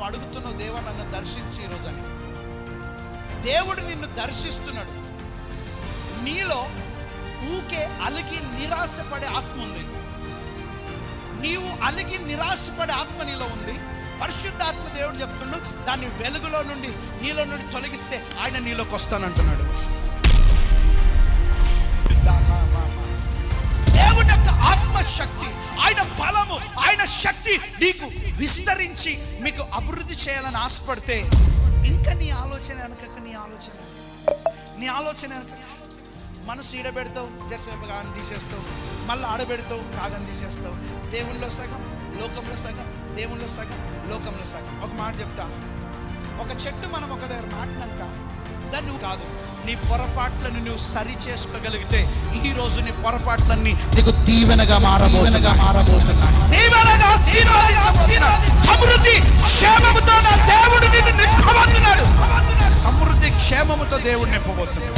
అడుగుతున్నావు, దేవా నన్ను దర్శించి ఈరోజు అని. దేవుడు నిన్ను దర్శిస్తున్నాడు. నీలో ఊకే అలిగి నిరాశపడే ఆత్మ ఉంది. నీవు అలిగి నిరాశపడే ఆత్మ నీలో ఉంది. పరిశుద్ధాత్మ దేవుడు చెప్తుండు, దాన్ని వెలుగులో నుండి నీలో నుండి తొలగిస్తే ఆయన నీలోకి వస్తానంటున్నాడు. దేవుని యొక్క ఆత్మశక్తి, ఆయన బలము, ఆయన శక్తి నీకు విస్తరించి మీకు అభివృద్ధి చేయాలని ఆశపడితే ఇంకా నీ ఆలోచన వెనక నీ ఆలోచన వెనక మనసు ఈడబెడతావు, జరసేపు కాగని తీసేస్తావు, మళ్ళీ ఆడబెడతావు, కాగని తీసేస్తావు. దేవునిలో సగం, లోకంలో సగం, దేవునిలో సగం, లోకంలో సగం. ఒక మాట చెప్తా, ఒక చెట్టు మనం ఒక దగ్గర నాటినాక దాన్ని కాదు, నీ పొరపాట్లను నువ్వు సరి చేసుకోగలిగితే ఈ రోజు నీ పొరపాట్లన్నీ నీకు దీవెనగా మారబోతున్నాయి. సమృద్ధి క్షేమముతో నా దేవుడు నిన్ను నింపబోతున్నాడు. సమృద్ధి క్షేమముతో దేవుడు నింపబోతున్నాడు.